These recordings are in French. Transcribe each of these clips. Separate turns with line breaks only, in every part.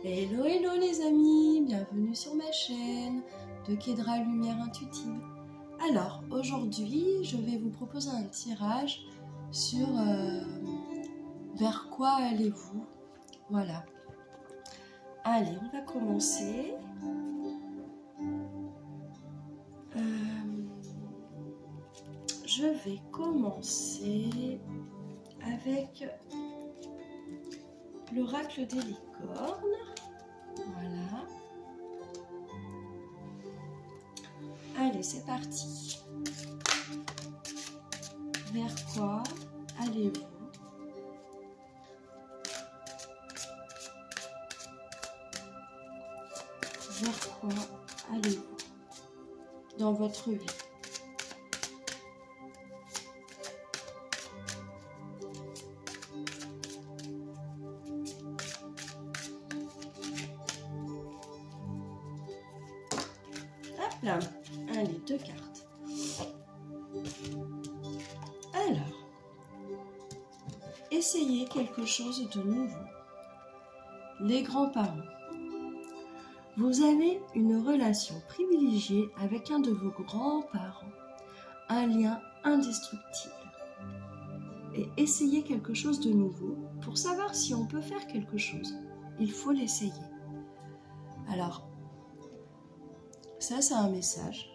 Hello, hello les amis, bienvenue sur ma chaîne de Kedra Lumière Intuitive. Alors, aujourd'hui, je vais vous proposer un tirage sur vers quoi allez-vous. Voilà. Allez, on va commencer. Je vais commencer avec l'oracle des licornes. Voilà. Allez, c'est parti. Vers quoi allez-vous? Vers quoi allez-vous dans votre vie? Hop là, allez, 2 cartes. Alors, essayez quelque chose de nouveau. Les grands-parents. Vous avez une relation privilégiée avec un de vos grands-parents, un lien indestructible. Et essayez quelque chose de nouveau. Pour savoir si on peut faire quelque chose, il faut l'essayer. Alors, ça c'est un message.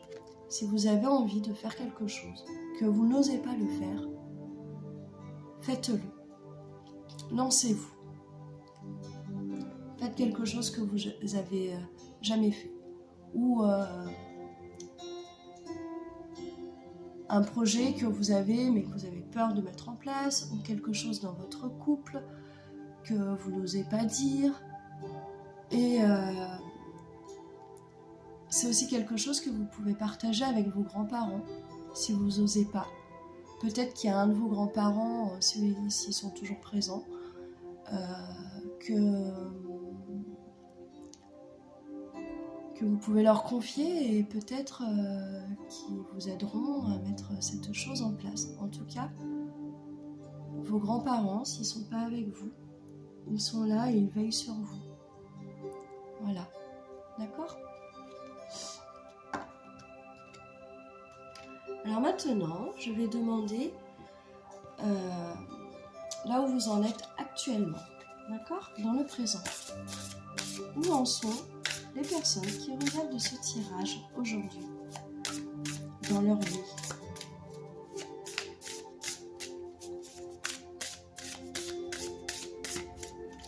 Si vous avez envie de faire quelque chose, que vous n'osez pas le faire, faites-le. Lancez-vous. Faites quelque chose que vous avez jamais fait. Ou un projet que vous avez mais que vous avez peur de mettre en place. Ou quelque chose dans votre couple que vous n'osez pas dire. Et c'est aussi quelque chose que vous pouvez partager avec vos grands-parents si vous n'osez pas. Peut-être qu'il y a un de vos grands-parents, s'ils sont toujours présents, que vous pouvez leur confier et peut-être qu'ils vous aideront à mettre cette chose en place. En tout cas, vos grands-parents, s'ils ne sont pas avec vous, ils sont là et ils veillent sur vous. Voilà. D'accord ? Alors maintenant, je vais demander là où vous en êtes actuellement. D'accord ? Dans le présent. Où en sont les personnes qui regardent de ce tirage aujourd'hui dans leur vie?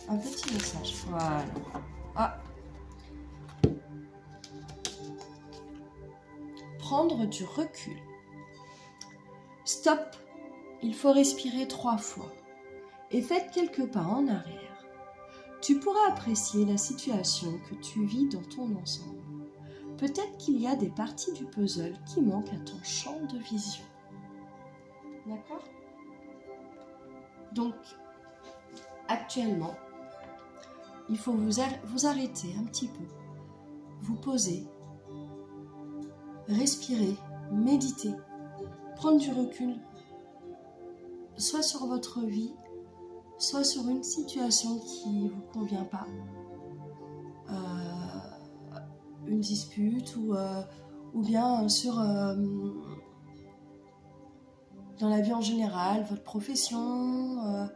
Un petit message. Voilà. Ah. Prendre du recul. Stop. Il faut respirer 3 fois. Et faites quelques pas en arrière. Tu pourras apprécier la situation que tu vis dans ton ensemble. Peut-être qu'il y a des parties du puzzle qui manquent à ton champ de vision. D'accord ? Donc, actuellement, il faut vous arrêter un petit peu, vous poser, respirer, méditer, prendre du recul, soit sur votre vie, soit sur une situation qui ne vous convient pas, une dispute ou bien sur dans la vie en général, votre profession.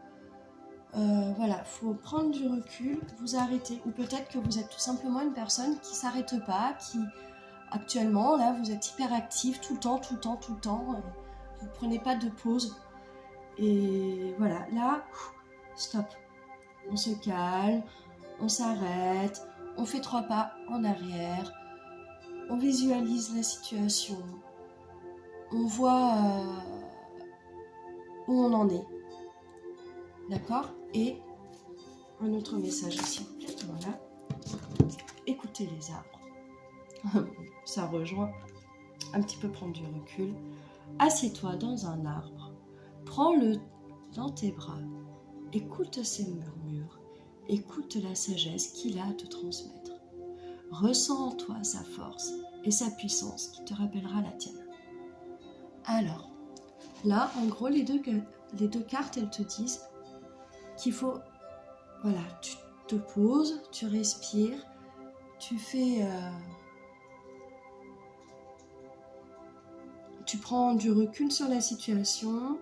Voilà, il faut prendre du recul, vous arrêter. Ou peut-être que vous êtes tout simplement une personne qui ne s'arrête pas, qui actuellement, là, vous êtes hyper actif tout le temps. Vous ne prenez pas de pause. Et voilà, là, stop. On se calme, on s'arrête, on fait 3 pas en arrière, on visualise la situation, on voit où on en est. D'accord ? Et un autre message s'il vous plaît, voilà. Écoutez les arbres. Ça rejoint un petit peu prendre du recul. Assieds-toi dans un arbre. Prends-le dans tes bras. Écoute ses murmures. Écoute la sagesse qu'il a à te transmettre. Ressens en toi sa force et sa puissance qui te rappellera la tienne. Alors, là, en gros, les deux cartes, elles te disent qu'il faut, voilà, tu te poses, tu respires, tu fais... tu prends du recul sur la situation.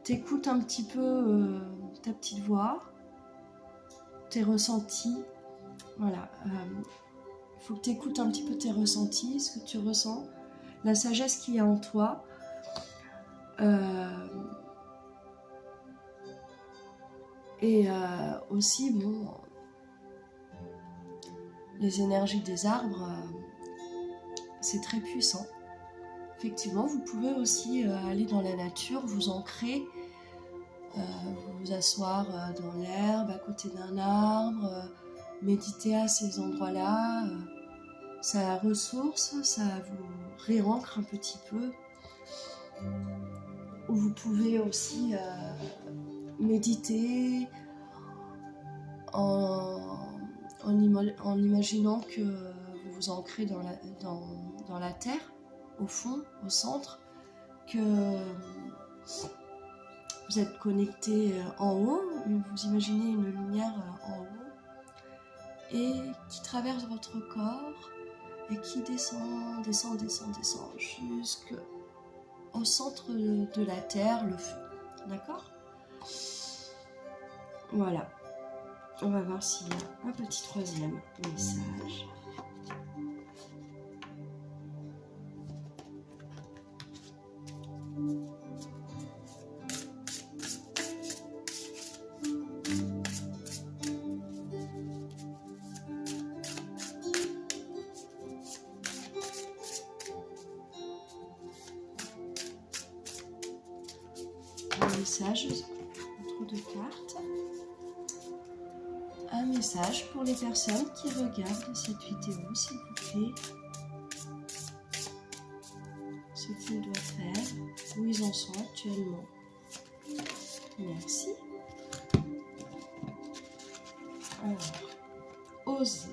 T'écoutes un petit peu ta petite voix, tes ressentis. Voilà. Il faut que tu écoutes un petit peu tes ressentis, ce que tu ressens, la sagesse qu'il y a en toi. Et aussi, bon, les énergies des arbres, c'est très puissant. Effectivement, vous pouvez aussi aller dans la nature, vous ancrer, vous asseoir dans l'herbe, à côté d'un arbre, méditer à ces endroits-là. Ça ressource, ça vous réancre un petit peu. Vous pouvez aussi méditer en imaginant que vous vous ancrez dans la terre, au fond, au centre, que vous êtes connecté en haut, vous imaginez une lumière en haut et qui traverse votre corps et qui descend jusqu'au centre de la terre, le feu. D'accord ? Voilà. On va voir s'il y a un petit troisième message. Un message, trop de cartes. Un message pour les personnes qui regardent cette vidéo, s'il vous plaît. Ce qu'ils doivent faire, où ils en sont actuellement. Merci. Alors, oser.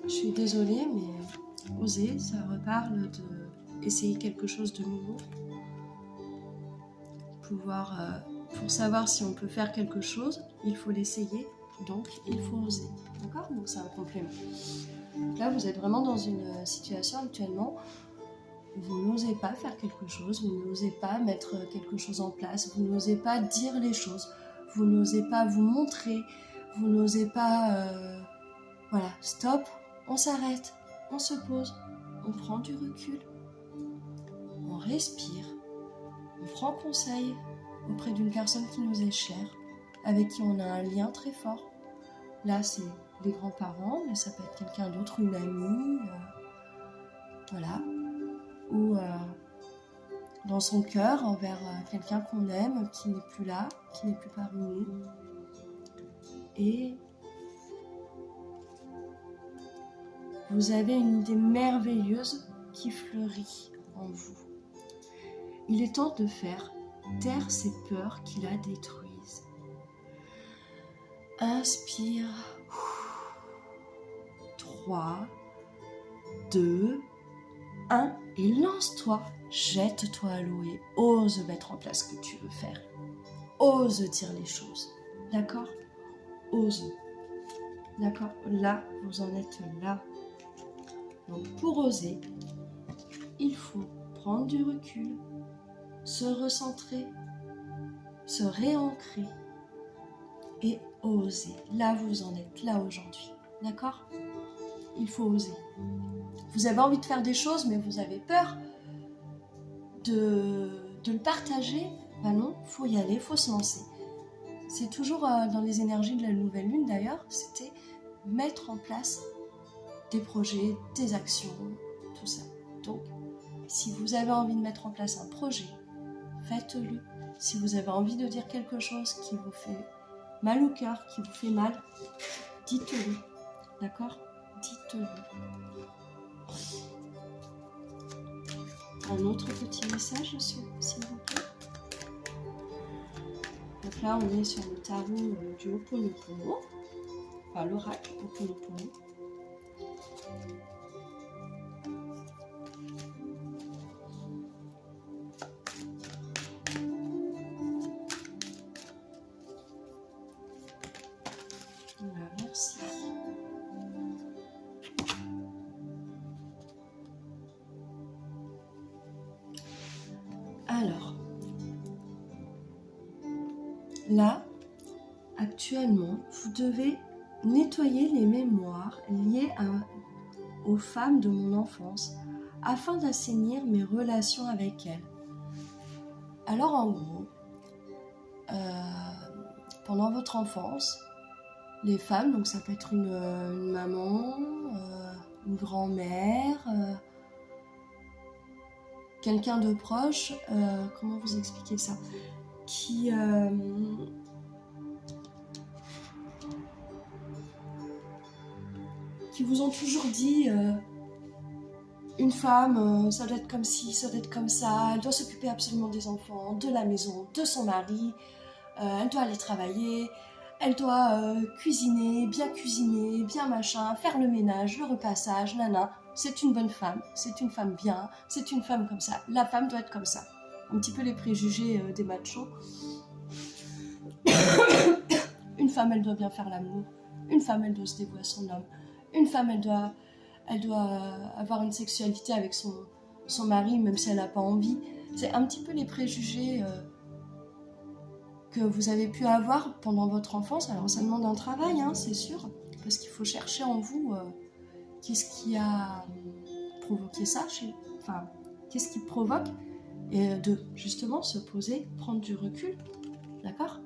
Je suis désolée, mais oser, ça reparle de essayer quelque chose de nouveau. Pour savoir si on peut faire quelque chose, il faut l'essayer, donc il faut oser. D'accord ? Donc c'est un complément. Donc là, vous êtes vraiment dans une situation actuellement où vous n'osez pas faire quelque chose, vous n'osez pas mettre quelque chose en place, vous n'osez pas dire les choses, vous n'osez pas vous montrer, vous n'osez pas... Voilà, stop, on s'arrête, on se pose, on prend du recul, on respire, on prend conseil auprès d'une personne qui nous est chère, avec qui on a un lien très fort. Là, c'est les grands-parents, mais ça peut être quelqu'un d'autre, une amie, voilà, ou dans son cœur envers quelqu'un qu'on aime, qui n'est plus là, qui n'est plus parmi nous. Et vous avez une idée merveilleuse qui fleurit en vous. Il est temps de faire taire ces peurs qui la détruisent. Inspire. 3, 2, 1 et lance-toi. Jette-toi à l'eau et ose mettre en place ce que tu veux faire. Ose dire les choses. D'accord ? Ose. D'accord ? Là, vous en êtes là. Donc pour oser, il faut prendre du recul, se recentrer, se réancrer et oser. Là, vous en êtes là aujourd'hui. D'accord ? Il faut oser. Vous avez envie de faire des choses, mais vous avez peur de le partager. Ben non, il faut y aller, il faut se lancer. C'est toujours dans les énergies de la nouvelle lune d'ailleurs, c'était mettre en place des projets, des actions, tout ça. Donc, si vous avez envie de mettre en place un projet, faites-le. Si vous avez envie de dire quelque chose qui vous fait mal au cœur, qui vous fait mal, dites-le. D'accord ? Dites-le. Un autre petit message, s'il vous plaît. Donc là, on est sur le tarot du Ho'oponopono, enfin l'oracle Ho'oponopono. Voilà, merci. Alors, là, actuellement, vous devez nettoyer les mémoires liées aux femmes de mon enfance afin d'assainir mes relations avec elles. Alors en gros, pendant votre enfance, les femmes, donc ça peut être une maman, une grand-mère, quelqu'un de proche, comment vous expliquer ça, qui vous ont toujours dit une femme, ça doit être comme ci, ça doit être comme ça, elle doit s'occuper absolument des enfants, de la maison, de son mari, elle doit aller travailler, elle doit cuisiner, bien machin, faire le ménage, le repassage, nana. C'est une bonne femme, c'est une femme bien, c'est une femme comme ça. La femme doit être comme ça. Un petit peu les préjugés des machos. Une femme, elle doit bien faire l'amour. Une femme, elle doit se dévouer à son homme. Une femme, elle doit avoir une sexualité avec son mari, même si elle n'a pas envie. C'est un petit peu les préjugés que vous avez pu avoir pendant votre enfance. Alors ça demande un travail, hein, c'est sûr, parce qu'il faut chercher en vous qu'est-ce qui a provoqué ça, qu'est-ce qui provoque, et de justement se poser, prendre du recul, d'accord ?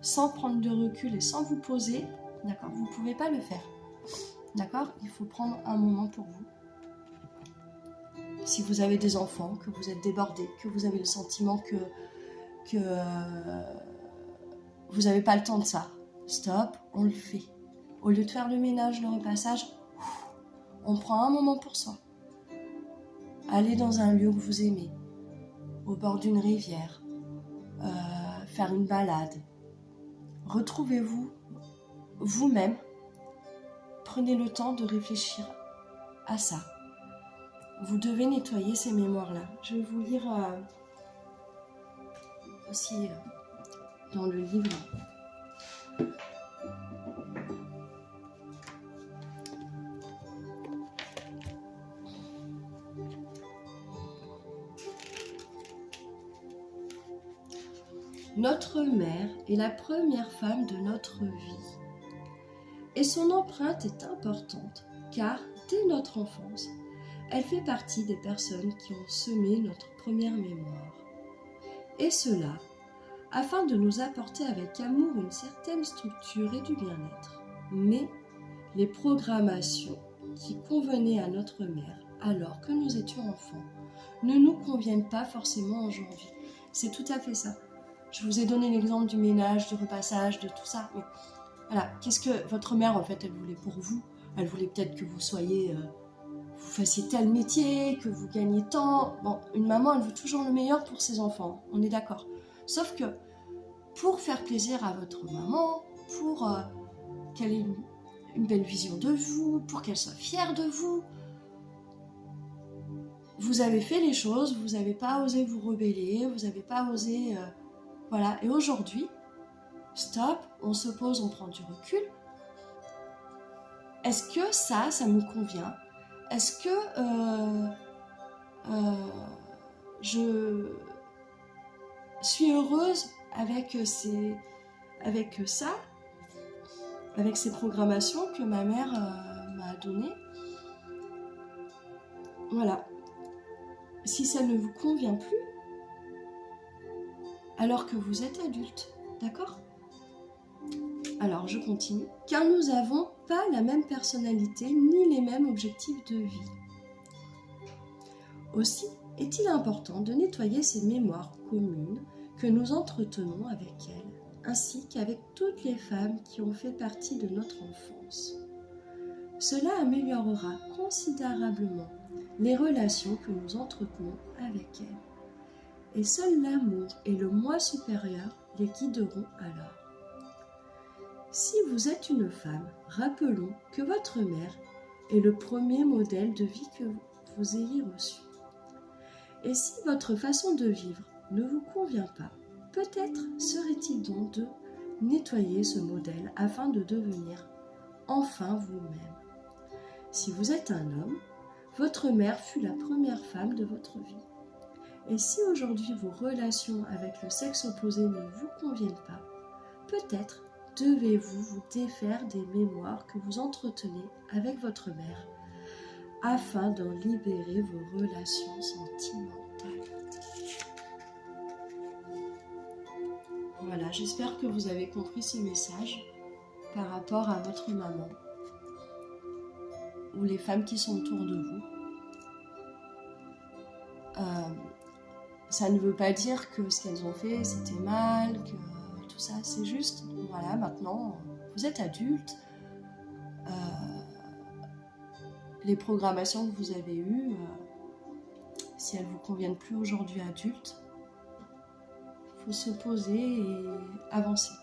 Sans prendre de recul et sans vous poser, d'accord, vous ne pouvez pas le faire. D'accord ? Il faut prendre un moment pour vous. Si vous avez des enfants, que vous êtes débordé, que vous avez le sentiment que vous n'avez pas le temps de ça, stop, on le fait. Au lieu de faire le ménage, le repassage, on prend un moment pour soi. Allez dans un lieu que vous aimez, au bord d'une rivière, faire une balade. Retrouvez-vous vous-même. Prenez le temps de réfléchir à ça. Vous devez nettoyer ces mémoires-là. Je vais vous lire aussi dans le livre. Notre mère est la première femme de notre vie. Et son empreinte est importante, car dès notre enfance, elle fait partie des personnes qui ont semé notre première mémoire. Et cela, afin de nous apporter avec amour une certaine structure et du bien-être. Mais les programmations qui convenaient à notre mère alors que nous étions enfants ne nous conviennent pas forcément aujourd'hui. C'est tout à fait ça. Je vous ai donné l'exemple du ménage, du repassage, de tout ça. Mais voilà, qu'est-ce que votre mère, en fait, elle voulait pour vous ? Elle voulait peut-être que vous soyez, vous fassiez tel métier, que vous gagniez tant. Bon, une maman, elle veut toujours le meilleur pour ses enfants, on est d'accord. Sauf que pour faire plaisir à votre maman, pour qu'elle ait une belle vision de vous, pour qu'elle soit fière de vous, vous avez fait les choses, vous n'avez pas osé vous rebeller, vous n'avez pas osé... voilà, et aujourd'hui, stop, on se pose, on prend du recul. Est-ce que ça me convient ? Est-ce que je suis heureuse avec ça, avec ces programmations que ma mère m'a données ? Voilà. Si ça ne vous convient plus, alors que vous êtes adulte, d'accord ? Alors, je continue. Car nous n'avons pas la même personnalité ni les mêmes objectifs de vie. Aussi, est-il important de nettoyer ces mémoires communes que nous entretenons avec elles, ainsi qu'avec toutes les femmes qui ont fait partie de notre enfance. Cela améliorera considérablement les relations que nous entretenons avec elles. Et seul l'amour et le moi supérieur les guideront alors. Si vous êtes une femme, rappelons que votre mère est le premier modèle de vie que vous ayez reçu. Et si votre façon de vivre ne vous convient pas, peut-être serait-il donc de nettoyer ce modèle afin de devenir enfin vous-même. Si vous êtes un homme, votre mère fut la première femme de votre vie. Et si aujourd'hui vos relations avec le sexe opposé ne vous conviennent pas, peut-être devez-vous vous défaire des mémoires que vous entretenez avec votre mère afin d'en libérer vos relations sentimentales. Voilà, j'espère que vous avez compris ce message par rapport à votre maman ou les femmes qui sont autour de vous. Ça ne veut pas dire que ce qu'elles ont fait c'était mal, que tout ça, c'est juste, voilà, maintenant vous êtes adulte, les programmations que vous avez eues, si elles ne vous conviennent plus aujourd'hui adulte, il faut se poser et avancer.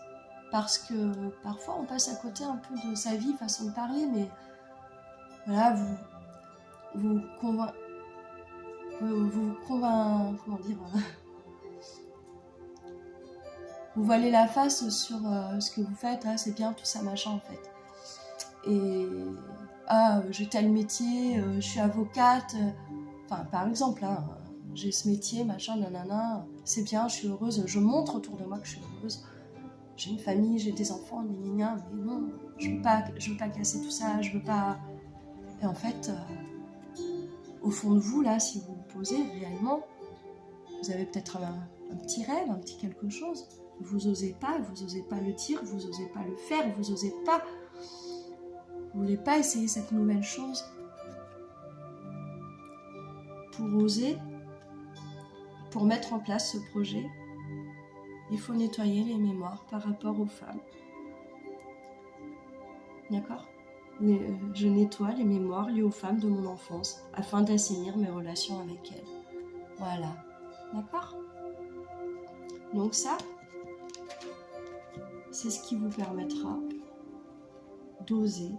Parce que parfois on passe à côté un peu de sa vie, façon de parler, mais voilà, vous voilez la face sur ce que vous faites, ah, c'est bien, tout ça, machin, en fait. Et j'ai tel métier, je suis avocate, par exemple, hein, j'ai ce métier, machin, nanana, c'est bien, je suis heureuse, je montre autour de moi que je suis heureuse, j'ai une famille, j'ai des enfants, gna, mais non, je veux pas casser tout ça, je veux pas... Et en fait, au fond de vous, là, si vous vous posez réellement, vous avez peut-être un petit rêve, un petit quelque chose, vous osez pas le dire, vous osez pas le faire, vous osez pas... Vous voulez pas essayer cette nouvelle chose? Pour oser, pour mettre en place ce projet, il faut nettoyer les mémoires par rapport aux femmes. D'accord? Je nettoie les mémoires liées aux femmes de mon enfance afin d'assainir mes relations avec elles. Voilà. D'accord? Donc ça, c'est ce qui vous permettra d'oser,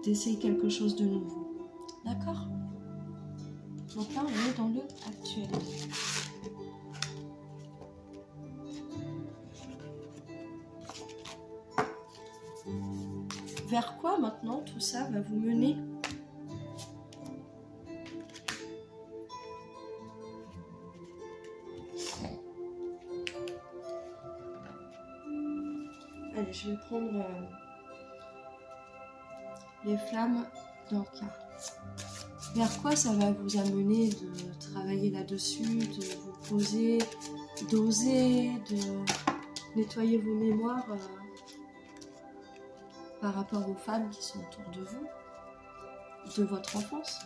d'essayer quelque chose de nouveau. D'accord? Donc là, on est dans le actuel. Vers quoi maintenant tout ça va vous mener? Allez, je vais prendre les flammes d'Anka. Vers quoi ça va vous amener de travailler là-dessus, de vous poser, d'oser, de nettoyer vos mémoires par rapport aux femmes qui sont autour de vous, de votre enfance?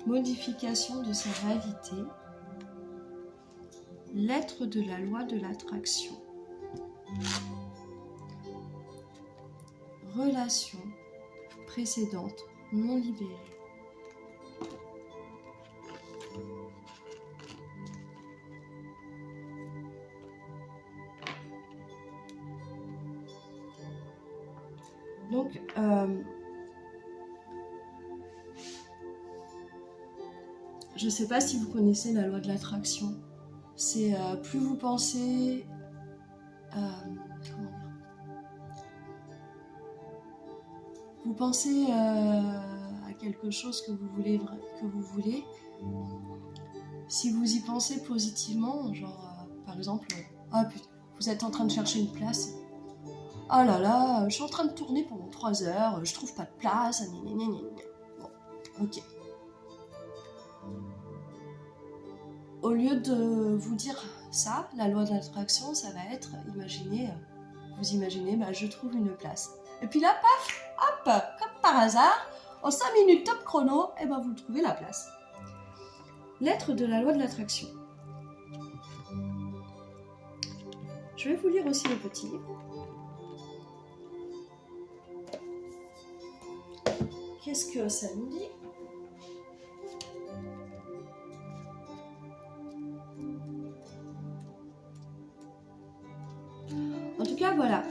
Modification de sa réalité, lettre de la loi de l'attraction, relation précédente non libérée. Donc, je ne sais pas si vous connaissez la loi de l'attraction. C'est plus vous pensez... Vous pensez à quelque chose que vous voulez. Si vous y pensez positivement, genre par exemple, ah putain, vous êtes en train de chercher une place. Oh là là, je suis en train de tourner pendant 3 heures, je trouve pas de place. Bon, ok. Au lieu de vous dire ça, la loi de l'attraction, ça va être, vous imaginez, je trouve une place. Et puis là, paf, hop, comme par hasard, en 5 minutes top chrono, vous trouvez la place. Lettre de la loi de l'attraction. Je vais vous lire aussi le petit livre. qu'est-ce que ça nous dit? En tout cas, voilà.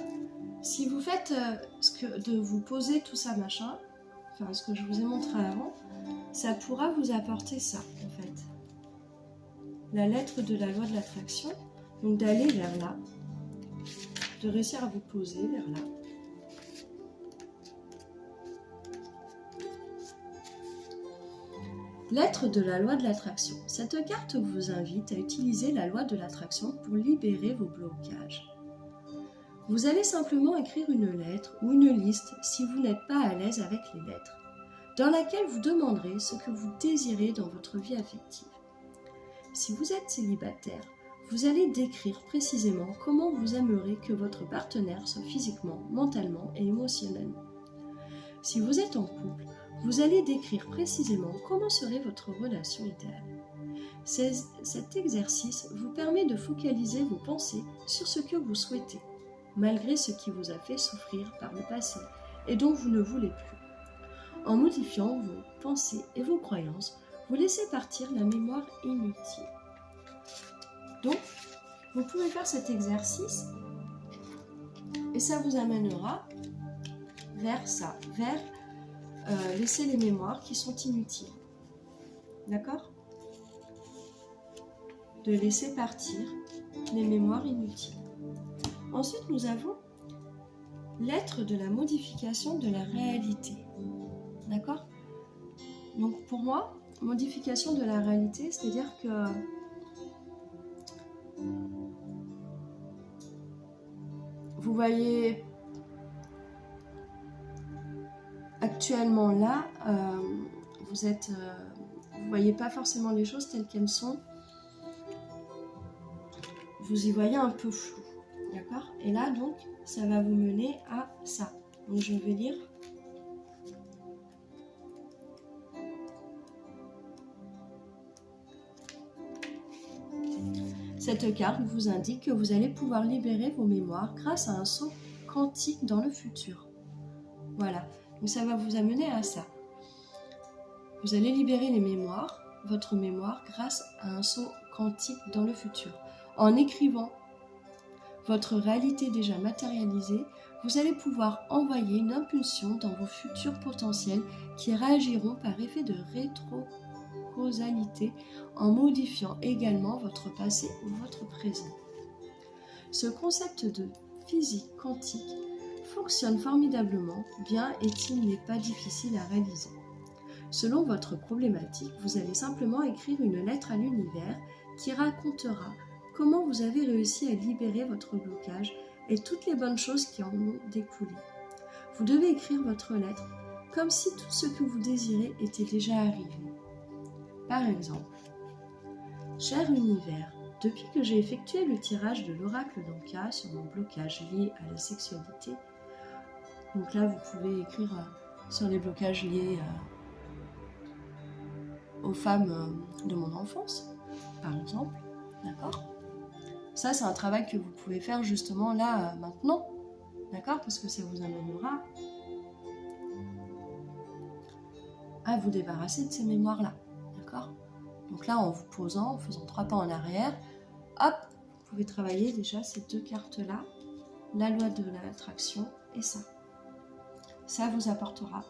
Si vous faites de vous poser tout ça, machin, enfin ce que je vous ai montré avant, ça pourra vous apporter ça, en fait. La lettre de la loi de l'attraction, donc d'aller vers là, de réussir à vous poser vers là. Lettre de la loi de l'attraction. Cette carte vous invite à utiliser la loi de l'attraction pour libérer vos blocages. Vous allez simplement écrire une lettre ou une liste si vous n'êtes pas à l'aise avec les lettres, dans laquelle vous demanderez ce que vous désirez dans votre vie affective. Si vous êtes célibataire, vous allez décrire précisément comment vous aimeriez que votre partenaire soit physiquement, mentalement et émotionnellement. Si vous êtes en couple, vous allez décrire précisément comment serait votre relation idéale. Cet exercice vous permet de focaliser vos pensées sur ce que vous souhaitez, malgré ce qui vous a fait souffrir par le passé et dont vous ne voulez plus. En modifiant vos pensées et vos croyances, vous laissez partir la mémoire inutile. Donc, vous pouvez faire cet exercice et ça vous amènera vers ça, vers laisser les mémoires qui sont inutiles. D'accord? De laisser partir les mémoires inutiles. Ensuite, nous avons l'être de la modification de la réalité. D'accord? Donc pour moi, modification de la réalité, c'est-à-dire que vous voyez actuellement là, vous voyez pas forcément les choses telles qu'elles sont. Vous y voyez un peu flou. D'accord? Et là, donc, ça va vous mener à ça. Donc, je vais lire. Cette carte vous indique que vous allez pouvoir libérer vos mémoires grâce à un saut quantique dans le futur. Voilà. Donc, ça va vous amener à ça. Vous allez libérer les mémoires, votre mémoire, grâce à un saut quantique dans le futur. En écrivant votre réalité déjà matérialisée, vous allez pouvoir envoyer une impulsion dans vos futurs potentiels qui réagiront par effet de rétrocausalité en modifiant également votre passé ou votre présent. Ce concept de physique quantique fonctionne formidablement bien et il n'est pas difficile à réaliser. Selon votre problématique, vous allez simplement écrire une lettre à l'univers qui racontera comment vous avez réussi à libérer votre blocage et toutes les bonnes choses qui en ont découlé. Vous devez écrire votre lettre comme si tout ce que vous désirez était déjà arrivé. Par exemple, cher univers, depuis que j'ai effectué le tirage de l'oracle d'Anka sur mon blocage lié à la sexualité, donc là vous pouvez écrire sur les blocages liés aux femmes de mon enfance, par exemple, d'accord ? Ça, c'est un travail que vous pouvez faire justement là, maintenant, d'accord? Parce que ça vous amènera à vous débarrasser de ces mémoires-là, d'accord? Donc là, en vous posant, en faisant 3 pas en arrière, hop, vous pouvez travailler déjà ces 2 cartes-là, la loi de l'attraction et ça. Ça vous apportera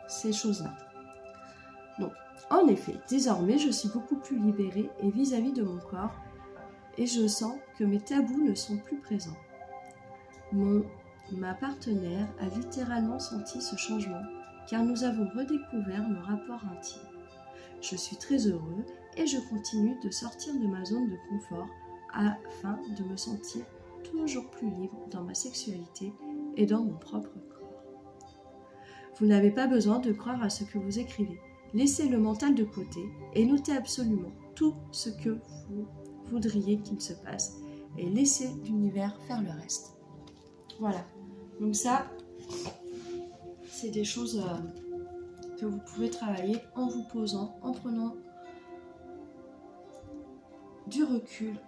ces choses-là. Donc, en effet, désormais, je suis beaucoup plus libérée et vis-à-vis de mon corps et je sens que mes tabous ne sont plus présents. Ma partenaire a littéralement senti ce changement car nous avons redécouvert nos rapports intimes. Je suis très heureux et je continue de sortir de ma zone de confort afin de me sentir toujours plus libre dans ma sexualité et dans mon propre corps. Vous n'avez pas besoin de croire à ce que vous écrivez. Laissez le mental de côté et notez absolument tout ce que vous voudriez qu'il se passe et laissez l'univers faire le reste. Voilà. Donc ça, c'est des choses que vous pouvez travailler en vous posant, en prenant du recul.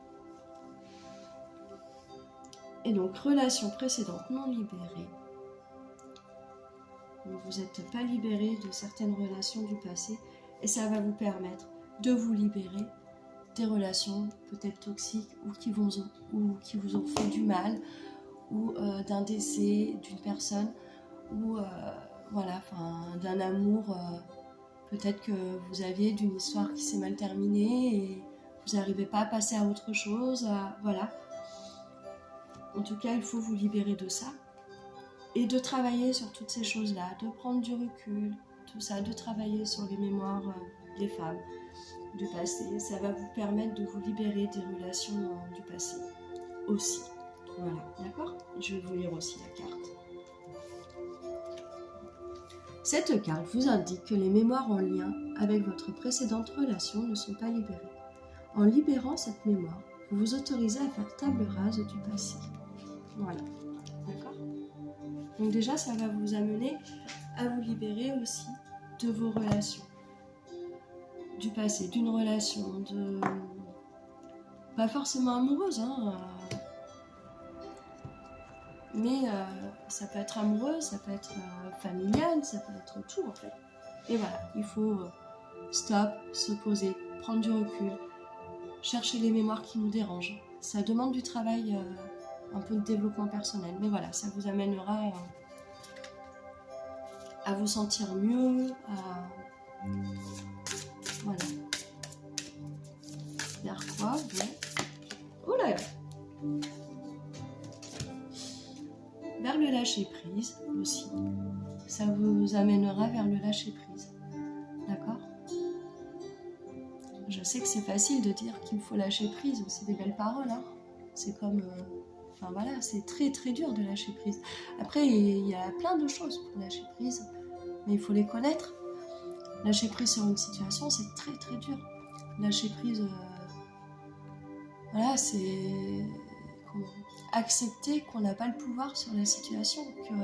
Et donc, relation précédente non libérée. vous n'êtes pas libéré de certaines relations du passé et ça va vous permettre de vous libérer des relations peut-être toxiques ou qui vous ont fait du mal ou d'un décès d'une personne ou voilà, d'un amour peut-être que vous aviez d'une histoire qui s'est mal terminée et vous n'arrivez pas à passer à autre chose, voilà. En tout cas, il faut vous libérer de ça et de travailler sur toutes ces choses-là, de prendre du recul, tout ça, de travailler sur les mémoires des femmes du passé. Ça va vous permettre de vous libérer des relations du passé aussi. Voilà, d'accord? Je vais vous lire aussi la carte. Cette carte vous indique que les mémoires en lien avec votre précédente relation ne sont pas libérées. En libérant cette mémoire, vous vous autorisez à faire table rase du passé. Voilà, d'accord? Donc déjà, ça va vous amener à vous libérer aussi de vos relations du passé, d'une relation de... pas forcément amoureuse, hein, mais ça peut être amoureux, ça peut être familial, ça peut être tout en fait. Et voilà, il faut stop, se poser, prendre du recul, chercher les mémoires qui nous dérangent. Ça demande du travail, un peu de développement personnel, mais voilà, ça vous amènera à vous sentir mieux, à... Voilà. Vers quoi? Bien. Oh là là! Vers le lâcher prise aussi. Ça vous amènera vers le lâcher prise. D'accord? Je sais que c'est facile de dire qu'il faut lâcher prise, c'est des belles paroles, hein. C'est comme... Enfin voilà, c'est très très dur de lâcher prise. Après, il y a plein de choses pour lâcher prise, mais il faut les connaître. Lâcher prise sur une situation, c'est très très dur. Lâcher prise... Voilà, c'est... accepter qu'on n'a pas le pouvoir sur la situation, que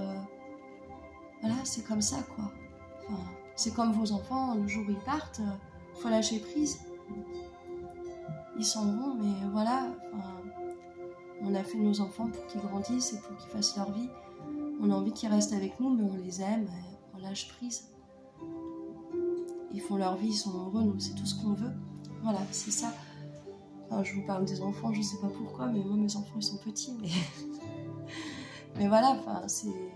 voilà, c'est comme ça quoi. Enfin, c'est comme vos enfants, le jour où ils partent, faut lâcher prise. Ils s'en vont, mais voilà, on a fait nos enfants pour qu'ils grandissent et pour qu'ils fassent leur vie. On a envie qu'ils restent avec nous, mais on les aime, on lâche prise. Ils font leur vie, ils sont heureux, nous c'est tout ce qu'on veut. Voilà, c'est ça. Enfin, je vous parle des enfants, je sais pas pourquoi, mais moi mes enfants ils sont petits, mais mais voilà, enfin c'est...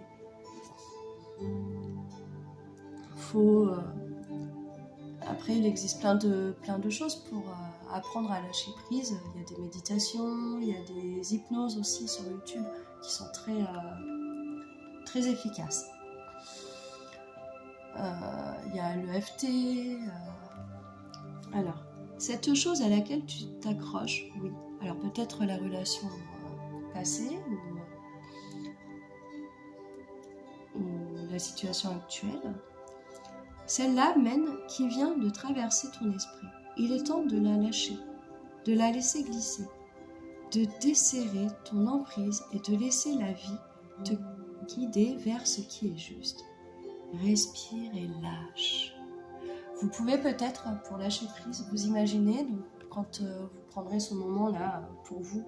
Faut... Après il existe plein de choses pour apprendre à lâcher prise. Il y a des méditations, il y a des hypnoses aussi sur YouTube qui sont très efficaces. Il y a l'EFT. Alors, cette chose à laquelle tu t'accroches, oui. Alors peut-être la relation passée ou la situation actuelle. Celle-là mène qui vient de traverser ton esprit. Il est temps de la lâcher, de la laisser glisser, de desserrer ton emprise et de laisser la vie te guider vers ce qui est juste. Respire et lâche. Vous pouvez peut-être, pour lâcher prise, vous imaginer, donc, quand vous prendrez ce moment-là pour vous,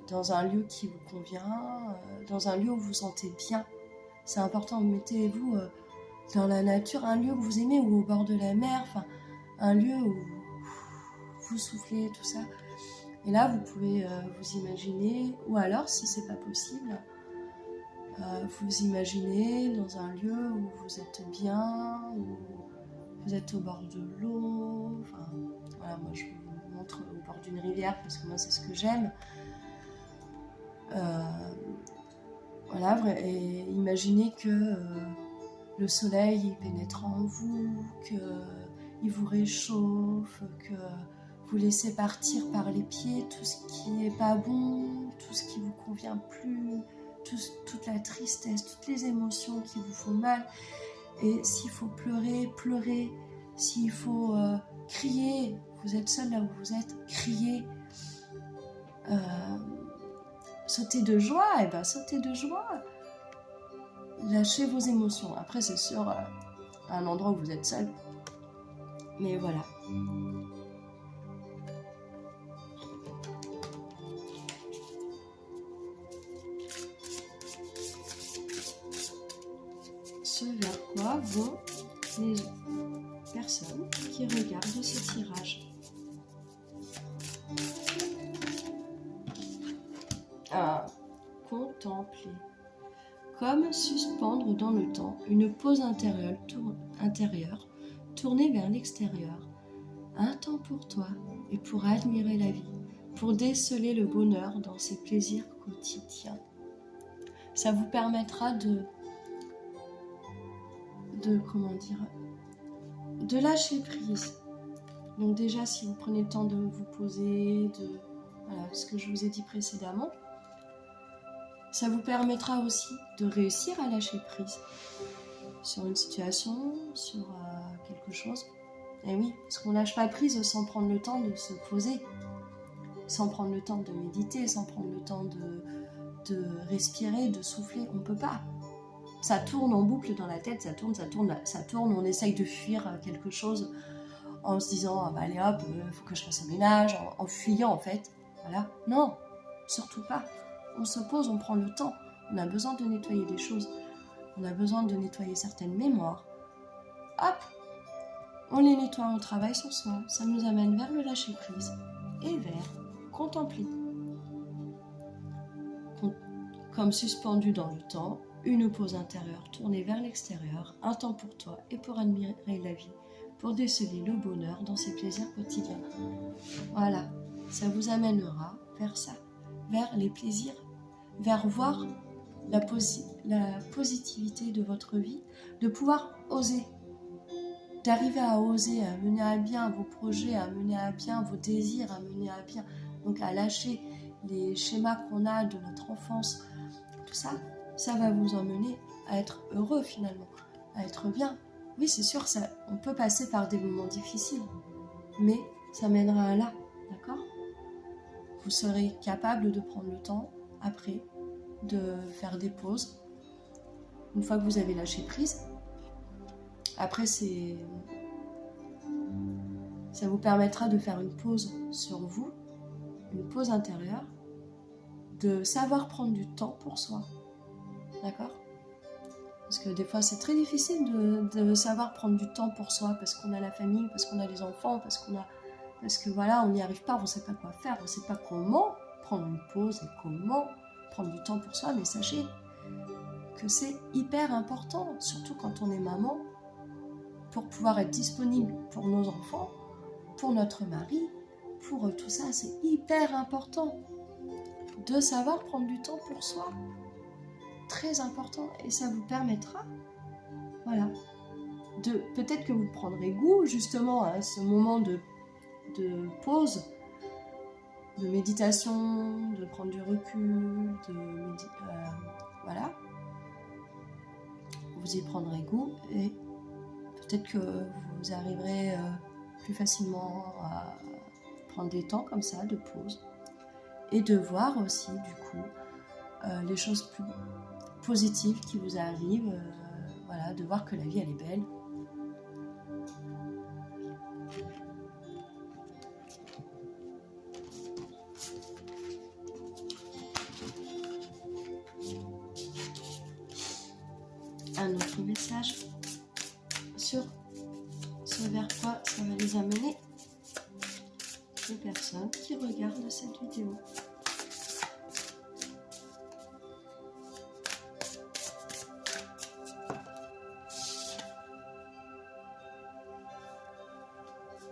dans un lieu qui vous convient, dans un lieu où vous vous sentez bien. C'est important, mettez-vous dans la nature, un lieu que vous aimez ou au bord de la mer, enfin un lieu où vous soufflez, tout ça. Et là, vous pouvez vous imaginer, ou alors, si c'est pas possible, vous imaginez dans un lieu où vous êtes bien, où vous êtes au bord de l'eau. Enfin, voilà, moi je vous montre au bord d'une rivière parce que moi c'est ce que j'aime. Voilà, et imaginez que le soleil pénètre en vous, qu'il vous réchauffe, que vous laissez partir par les pieds tout ce qui n'est pas bon, tout ce qui ne vous convient plus, toute la tristesse, toutes les émotions qui vous font mal. Et s'il faut pleurer, pleurez. S'il faut crier, vous êtes seul là où vous êtes, criez. Sautez de joie, et ben sautez de joie. Lâchez vos émotions. Après, c'est sûr, à un endroit où vous êtes seul. Mais voilà. ce vers quoi vont les personnes qui regardent ce tirage. À contempler. Comme suspendre dans le temps une pause intérieure tournée vers l'extérieur. Un temps pour toi et pour admirer la vie, pour déceler le bonheur dans ses plaisirs quotidiens. Ça vous permettra de lâcher prise. Donc déjà, si vous prenez le temps de vous poser, voilà, ce que je vous ai dit précédemment, ça vous permettra aussi de réussir à lâcher prise sur une situation, sur quelque chose. Et oui, parce qu'on ne lâche pas prise sans prendre le temps de se poser, sans prendre le temps de méditer, sans prendre le temps de respirer, de souffler. On ne peut pas. Ça tourne en boucle dans la tête, ça tourne, on essaye de fuir quelque chose en se disant ah bah allez hop, faut que je fasse un ménage, en fuyant en fait. Voilà. Non, surtout pas. On se pose, on prend le temps. On a besoin de nettoyer des choses. On a besoin de nettoyer certaines mémoires. Hop, on les nettoie, on travaille sur soi. Ça nous amène vers le lâcher prise et vers contempler. Comme suspendu dans le temps, une pause intérieure tournée vers l'extérieur, un temps pour toi et pour admirer la vie, pour déceler le bonheur dans ses plaisirs quotidiens. Voilà, ça vous amènera vers ça, vers les plaisirs, vers voir la positivité de votre vie, de pouvoir oser, d'arriver à oser, à mener à bien vos projets, à mener à bien vos désirs, à mener à bien, donc à lâcher les schémas qu'on a de notre enfance. Tout ça, ça va vous emmener à être heureux finalement, à être bien. Oui, c'est sûr, on peut passer par des moments difficiles, mais ça mènera à là, d'accord ? Vous serez capable de prendre le temps, après, de faire des pauses. Une fois que vous avez lâché prise, après, ça vous permettra de faire une pause sur vous, une pause intérieure, de savoir prendre du temps pour soi. D'accord ? Parce que des fois, c'est très difficile de savoir prendre du temps pour soi, parce qu'on a la famille, parce qu'on a les enfants, parce que voilà, on n'y arrive pas, on ne sait pas quoi faire, on ne sait pas comment prendre une pause et comment prendre du temps pour soi. Mais sachez que c'est hyper important, surtout quand on est maman, pour pouvoir être disponible pour nos enfants, pour notre mari, pour tout ça, c'est hyper important de savoir prendre du temps pour soi. Très important, et ça vous permettra, voilà, peut-être que vous prendrez goût justement à ce moment de pause, de méditation, de prendre du recul, voilà, vous y prendrez goût et peut-être que vous arriverez plus facilement à prendre des temps comme ça de pause et de voir aussi du coup les choses plus positives qui vous arrivent, voilà, de voir que la vie elle est belle. Un autre message sur ce vers quoi ça va les amener, les personnes qui regardent cette vidéo.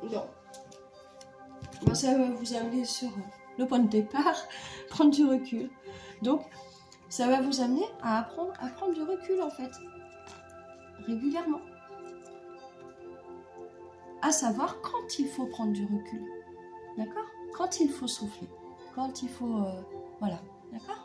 Non. Ben, ça va vous amener sur le point de départ, prendre du recul. Donc, ça va vous amener à apprendre à prendre du recul en fait, régulièrement. À savoir quand il faut prendre du recul, d'accord ? Quand il faut souffler, quand il faut... voilà, d'accord ?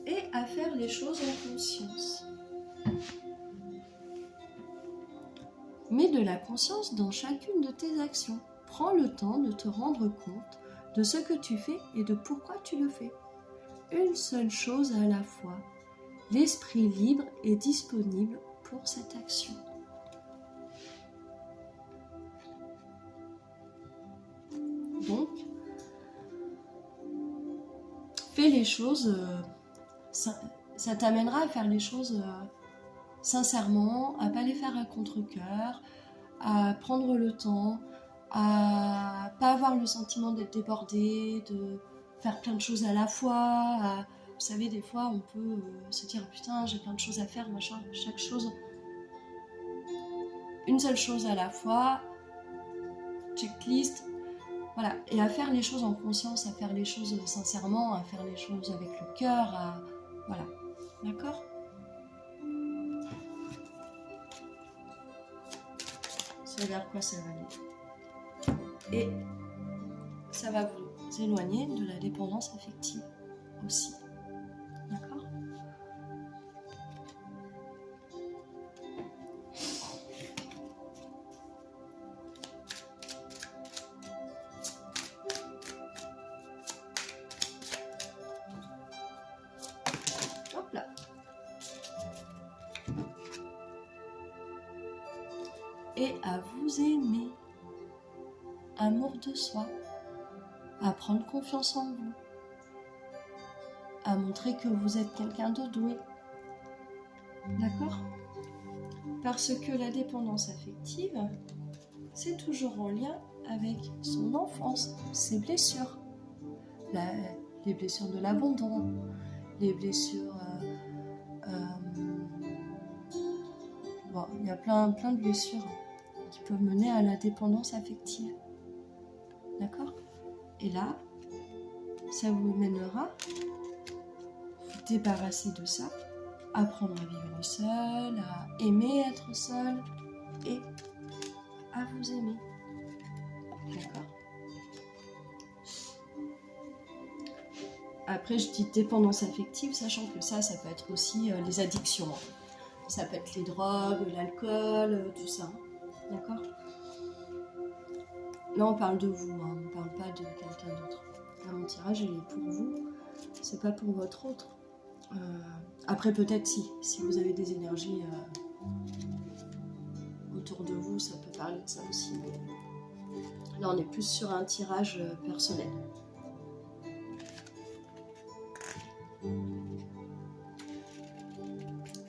Et à faire les choses en conscience. Mets de la conscience dans chacune de tes actions. Prends le temps de te rendre compte de ce que tu fais et de pourquoi tu le fais. Une seule chose à la fois. l'esprit libre est disponible pour cette action. Donc, fais les choses, ça t'amènera à faire les choses sincèrement, à pas les faire à contre-cœur, à prendre le temps, à pas avoir le sentiment d'être débordé, de faire plein de choses à la fois. Vous savez, des fois, on peut se dire « Putain, j'ai plein de choses à faire, machin. » Chaque chose, une seule chose à la fois, checklist, voilà. Et à faire les choses en conscience, à faire les choses sincèrement, à faire les choses avec le cœur, voilà. D'accord ? C'est vers quoi ça va aller. Et ça va vous éloigner de la dépendance affective aussi. D'accord ? Hop là. Et à vous aimer. Amour de soi. À prendre confiance en vous. À montrer que vous êtes quelqu'un de doué. D'accord ? Parce que la dépendance affective, c'est toujours en lien avec son enfance, ses blessures. Les blessures de l'abandon, les blessures... bon, il y a plein de blessures qui peuvent mener à la dépendance affective. D'accord ? Et là, ça vous mènera à vous débarrasser de ça, apprendre à vivre seul, à aimer être seul et à vous aimer. D'accord ? Après, je dis dépendance affective, sachant que ça peut être aussi les addictions. Ça peut être les drogues, l'alcool, tout ça. D'accord ? Là, on parle de vous, on ne parle pas de quelqu'un d'autre. Là, mon tirage, il est pour vous, c'est pas pour votre autre. Après, peut-être si vous avez des énergies autour de vous, ça peut parler de ça aussi. Mais là, on est plus sur un tirage personnel.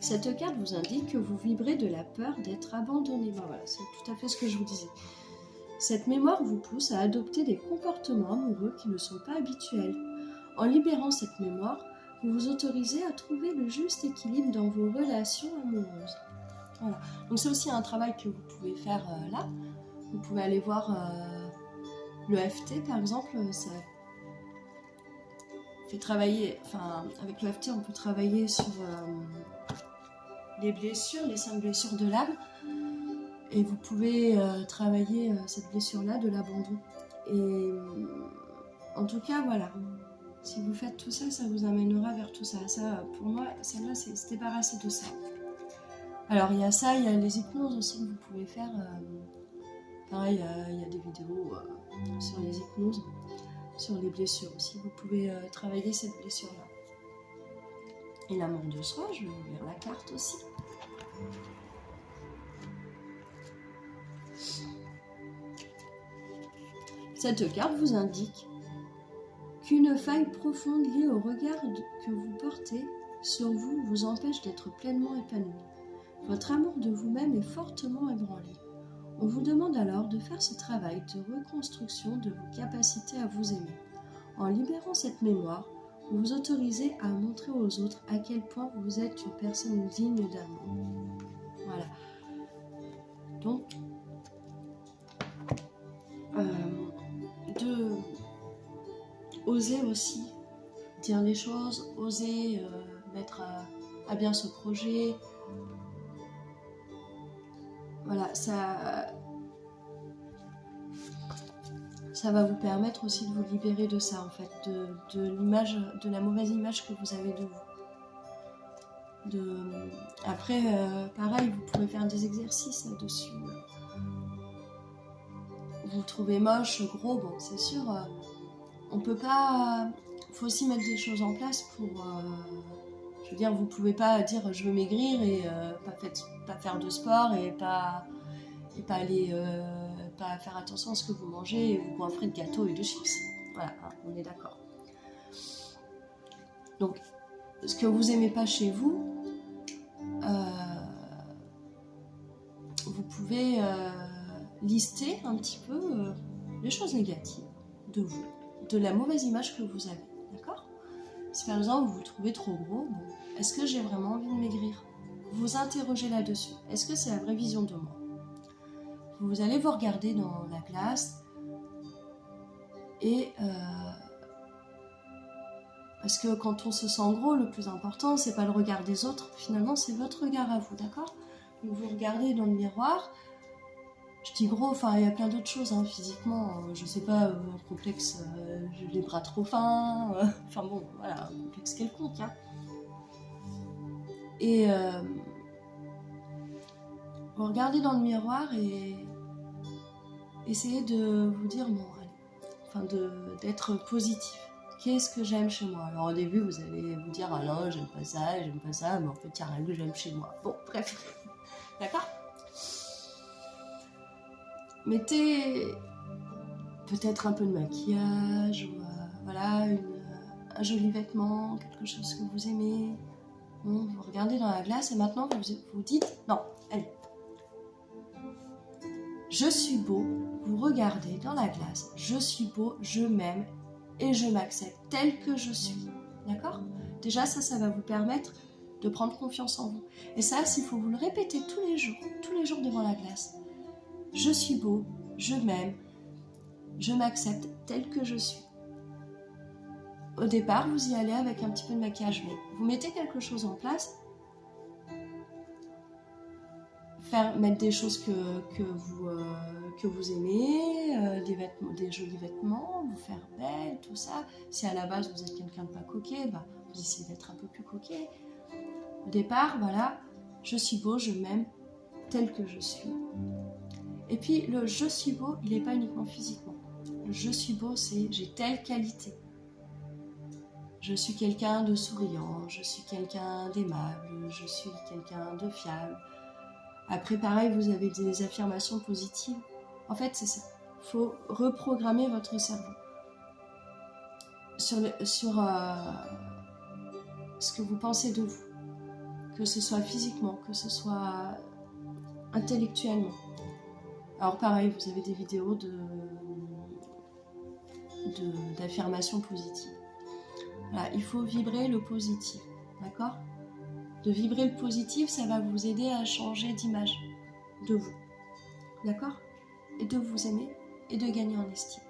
Cette carte vous indique que vous vibrez de la peur d'être abandonné. Ben voilà, c'est tout à fait ce que je vous disais. Cette mémoire vous pousse à adopter des comportements amoureux qui ne sont pas habituels. En libérant cette mémoire, vous vous autorisez à trouver le juste équilibre dans vos relations amoureuses. Voilà. Donc c'est aussi un travail que vous pouvez faire là. Vous pouvez aller voir le FT par exemple. Ça fait travailler, avec le FT on peut travailler sur les blessures, les 5 blessures de l'âme. Et vous pouvez travailler cette blessure-là de l'abandon. Et en tout cas, voilà. Si vous faites tout ça, ça vous amènera vers tout ça. Ça, pour moi, celle-là, c'est se débarrasser de ça. Alors, il y a ça, il y a les hypnoses aussi que vous pouvez faire. Pareil, il y a des vidéos sur les hypnoses, sur les blessures aussi. Vous pouvez travailler cette blessure-là. Et l'amour de soi, je vais vous lire la carte aussi. Cette carte vous indique qu'une faille profonde liée au regard que vous portez sur vous vous empêche d'être pleinement épanoui. Votre amour de vous-même est fortement ébranlé. On vous demande alors de faire ce travail de reconstruction de vos capacités à vous aimer. En libérant cette mémoire, vous vous autorisez à montrer aux autres à quel point vous êtes une personne digne d'amour. Voilà. Donc, de oser aussi dire les choses, oser mettre à bien ce projet. Voilà, ça va vous permettre aussi de vous libérer de ça en fait, de l'image, de la mauvaise image que vous avez de vous. Après, pareil, vous pouvez faire des exercices là-dessus. Vous trouvez moche, gros, bon, c'est sûr, on peut pas... Il faut aussi mettre des choses en place pour... je veux dire, vous pouvez pas dire je veux maigrir et pas faire de sport et pas aller pas faire attention à ce que vous mangez et vous goinfrez de gâteaux et de chips. Voilà, hein, on est d'accord. Donc, ce que vous aimez pas chez vous, vous pouvez lister un petit peu les choses négatives de vous, de la mauvaise image que vous avez, d'accord? Si par exemple vous vous trouvez trop gros, bon, est-ce que j'ai vraiment envie de maigrir? Vous interrogez là-dessus. Est-ce que c'est la vraie vision de moi? Vous allez vous regarder dans la glace et parce que quand on se sent gros, le plus important, c'est pas le regard des autres, finalement c'est votre regard à vous, d'accord? Donc vous regardez dans le miroir. Je dis gros, enfin il y a plein d'autres choses hein, physiquement, je sais pas, un complexe, j'ai les bras trop fins, enfin bon, voilà, un complexe quelconque. Hein. Et vous regardez dans le miroir et essayez de vous dire, bon, allez, enfin d'être positif. Qu'est-ce que j'aime chez moi? Alors au début, vous allez vous dire, ah non, j'aime pas ça, mais en fait, il n'y a rien que j'aime chez moi. Bon, bref, d'accord? Mettez peut-être un peu de maquillage, ou voilà, un joli vêtement, quelque chose que vous aimez. Bon, vous regardez dans la glace et maintenant vous dites, non, allez, je suis beau, vous regardez dans la glace, je suis beau, je m'aime et je m'accepte tel que je suis, d'accord? Déjà ça va vous permettre de prendre confiance en vous. Et ça, s'il faut vous le répéter tous les jours devant la glace. Je suis beau, je m'aime, je m'accepte tel que je suis. Au départ, vous y allez avec un petit peu de maquillage, mais vous mettez quelque chose en place, mettre des choses que vous aimez, des jolis vêtements, vous faire belle, tout ça. Si à la base vous êtes quelqu'un de pas coquet, bah, vous essayez d'être un peu plus coquet. Au départ, voilà, je suis beau, je m'aime tel que je suis. Et puis le je suis beau, il n'est pas uniquement physiquement. Le je suis beau, c'est j'ai telle qualité. Je suis quelqu'un de souriant, je suis quelqu'un d'aimable, je suis quelqu'un de fiable. Après, pareil, vous avez des affirmations positives. En fait, c'est ça. Il faut reprogrammer votre cerveau sur ce que vous pensez de vous. Que ce soit physiquement, que ce soit intellectuellement. Alors pareil, vous avez des vidéos d'affirmations positives. Voilà, il faut vibrer le positif, d'accord? De vibrer le positif, ça va vous aider à changer d'image de vous, d'accord? Et de vous aimer et de gagner en estime,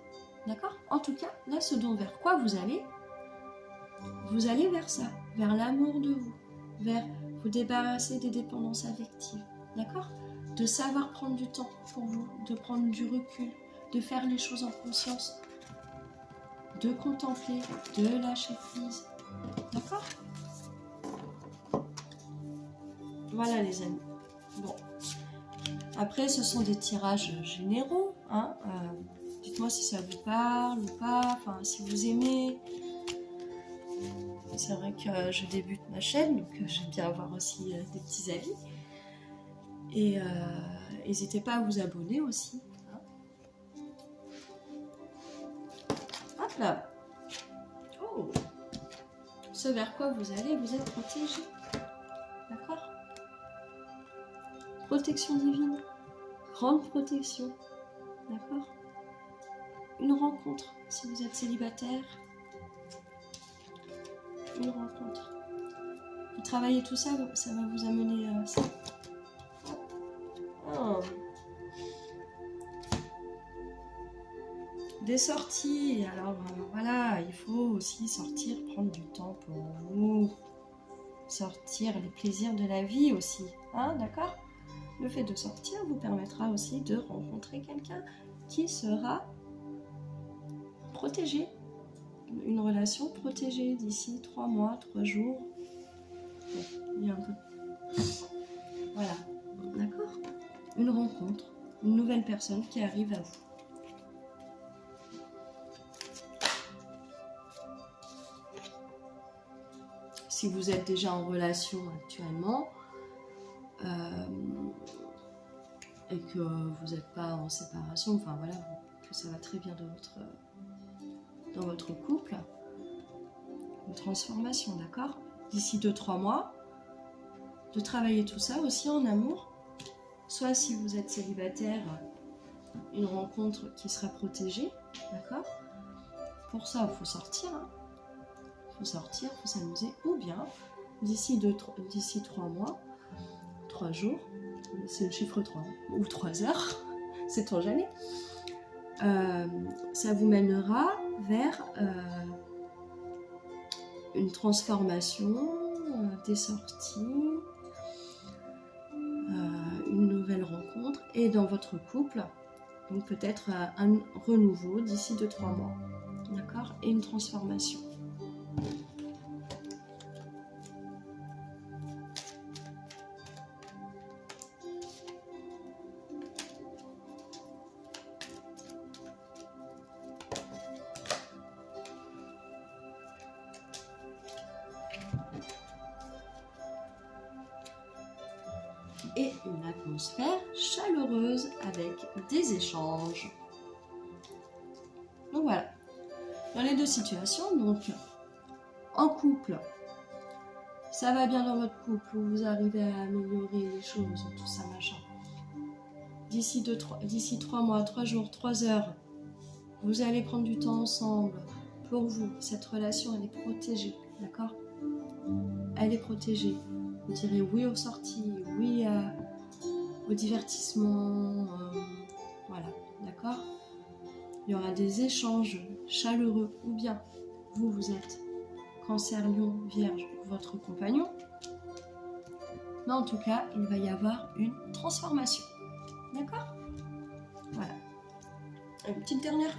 d'accord? En tout cas, là, ce dont vers quoi vous allez vers ça, vers l'amour de vous, vers vous débarrasser des dépendances affectives, d'accord? De savoir prendre du temps pour vous, de prendre du recul, de faire les choses en conscience, de contempler, de lâcher prise, d'accord? Voilà les amis. Bon. Après, ce sont des tirages généraux. Hein, dites-moi si ça vous parle ou pas, enfin si vous aimez. C'est vrai que je débute ma chaîne, donc j'aime bien avoir aussi des petits avis. Et n'hésitez pas à vous abonner aussi. Hein. Hop là. Oh. Ce vers quoi vous allez, vous êtes protégé. D'accord? Protection divine. Grande protection. D'accord? Une rencontre, si vous êtes célibataire. Une rencontre. Vous travaillez tout ça, ça va vous amener à ça. Oh. Des sorties, alors voilà, il faut aussi sortir, prendre du temps pour vous, sortir les plaisirs de la vie aussi, hein, d'accord? Le fait de sortir vous permettra aussi de rencontrer quelqu'un qui sera protégé, une relation protégée d'ici 3 mois, 3 jours, il y a un peu, voilà, d'accord? Une rencontre, une nouvelle personne qui arrive à vous. Ce si vous êtes déjà en relation actuellement et que vous n'êtes pas en séparation, enfin voilà, que ça va très bien dans votre couple, une transformation, d'accord? D'ici 2-3 mois, de travailler tout ça aussi en amour, soit si vous êtes célibataire, une rencontre qui sera protégée, d'accord? Pour ça, il faut sortir, hein. Faut sortir, faut s'amuser, ou bien d'ici 3 mois, 3 jours, c'est le chiffre 3, ou 3 heures, sait-on jamais, ça vous mènera vers une transformation, des sorties, une nouvelle rencontre, et dans votre couple, donc peut-être un renouveau d'ici 2-3 mois, d'accord, et une transformation. Et une atmosphère chaleureuse avec des échanges. Donc voilà, dans les deux situations, donc en couple, ça va bien dans votre couple, vous arrivez à améliorer les choses, tout ça machin. D'ici 3 mois, 3 jours, 3 heures, vous allez prendre du temps ensemble. Pour vous, cette relation, elle est protégée, d'accord? Elle est protégée. Vous direz oui aux sorties, oui au divertissement, voilà, d'accord? Il y aura des échanges chaleureux, ou bien vous êtes Cancer, Lion, Vierge, votre compagnon. Mais en tout cas, il va y avoir une transformation, d'accord? Voilà. Une petite dernière